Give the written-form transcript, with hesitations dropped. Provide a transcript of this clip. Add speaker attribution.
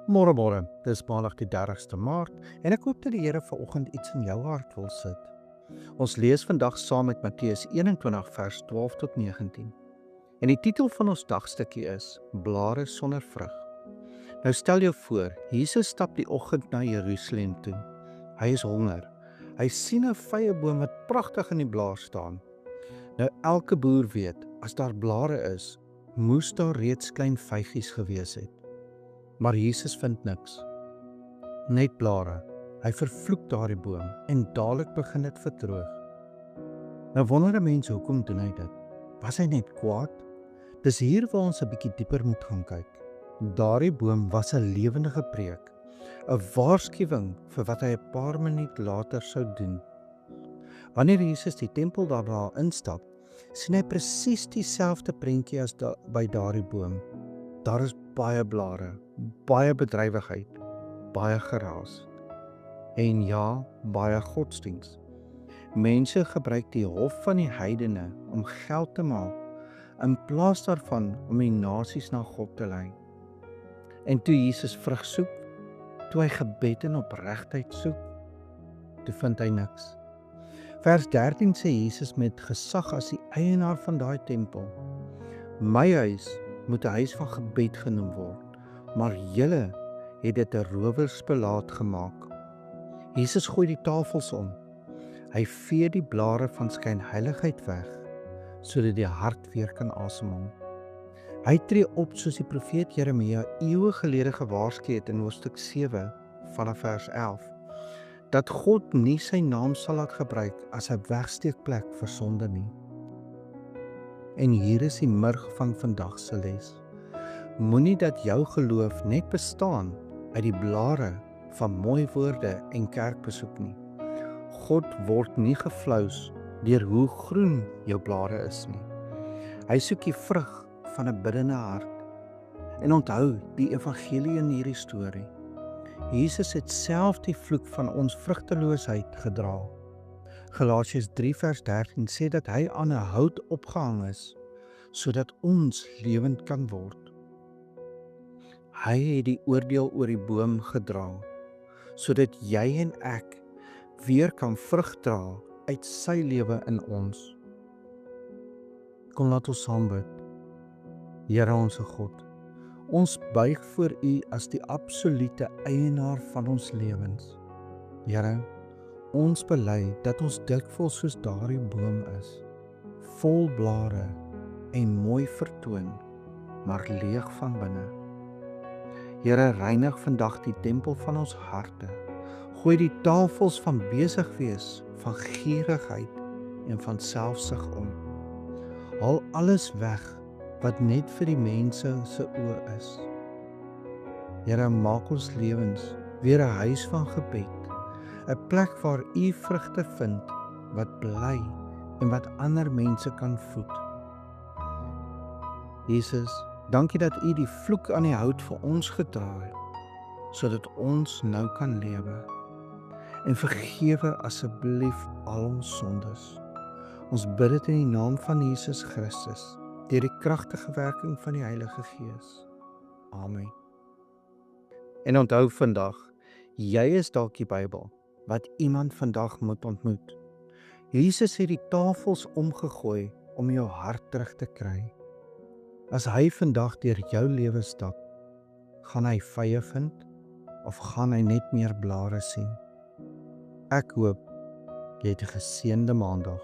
Speaker 1: Môre, dis Maandag die 30ste Maart en ek hoop dat die Here vanoggend iets in jou hart wil sit. Ons lees vandag saam met Matteus 21 vers 12 tot 19. En die titel van ons dagstukkie is Blare sonder vrug. Nou stel jou voor, Jesus stap die oggend na Jerusalem toe. Hy is honger. Hy sien 'n vyeboom wat pragtig in die blaar staan. Nou elke boer weet, as daar blare is, moes daar reeds klein vygies gewees het. Maar Jesus vind niks, net blare. Hy vervloek daardie boom en dadelik begin dit verdroog. Nou wonder 'n mens, hoekom doen hy dit? Was hy net kwaad? Dis hier waar ons 'n bietjie dieper moet gaan kyk. Daardie boom was 'n lewendige preek, 'n waarskuwing vir wat hy 'n paar minute later sou doen. Wanneer Jesus die tempel daarna instap, sien hy presies dieselfde prentjie as by daardie boom. Daar is baie blare, baie bedrywigheid, baie geraas. En ja, baie godsdiens. Mense gebruik die hof van die heidene om geld te maak, in plaas daarvan om die nasies na God te lei. En toe Jesus vrug soek, toe hy gebed en opregtheid soek, toe vind hy niks. Vers 13 sê Jesus met gesag as die eienaar van daai tempel: My huis moet 'n huis van gebed genoem word, maar julle het dit 'n rowersplaas gemaak. Jesus gooi die tafels om. Hy vee die blare van skynheiligheid weg, sodat die hart weer kan asemhaal. Hy tree op soos die profeet Jeremia eeue gelede gewaarsku het in hoofstuk 7 vanaf vers 11, dat God nie sy naam sal laat gebruik as 'n wegsteekplek vir sonde nie. En hier is die murg van vandag se les. Moenie dat jou geloof net bestaan uit die blare van mooi woorde en kerkbesoek nie. God word nie gevlous deur hoe groen jou blare is nie. Hy soek die vrug van 'n biddende hart. En onthou die evangelie in hierdie storie. Jesus het self die vloek van ons vrugteloosheid gedra. Galasiërs 3 vers 13 sê dat hy aan 'n hout opgehang is, sodat ons lewend kan word. Hy het die oordeel oor die boom gedra, sodat jy en ek weer kan vrug dra uit sy lewe in ons. Kom, laat ons saam bid. Here onsse God, ons buig voor U as die absolute eienaar van ons lewens. Here, ons bely dat ons dikwels soos daardie boom is, vol blare en mooi vertoon, maar leeg van binne. Here, reinig vandag die tempel van ons harte. Gooi die tafels van besig wees, van gierigheid en van selfsug om. Haal alles weg wat net vir die mense se oë is. Here, maak ons lewens weer 'n huis van gebed, 'n plek waar U vrugte vind wat bly en wat ander mense kan voed. Jesus, dankie dat U die vloek aan die hout vir ons gedra het, sodat ons nou kan lewe. En vergewe asseblief al ons sondes. Ons bid dit in die naam van Jesus Christus, deur die kragtige werking van die Heilige Gees. Amen. En onthou vandag, jy is dalk die Bybel wat iemand vandag moet ontmoet. Jesus het die tafels omgegooi om jou hart terug te kry. As hy vandag deur jou lewe stap, gaan hy vye vind of gaan hy net meer blare sien? Ek hoop jy het 'n geseënde Maandag.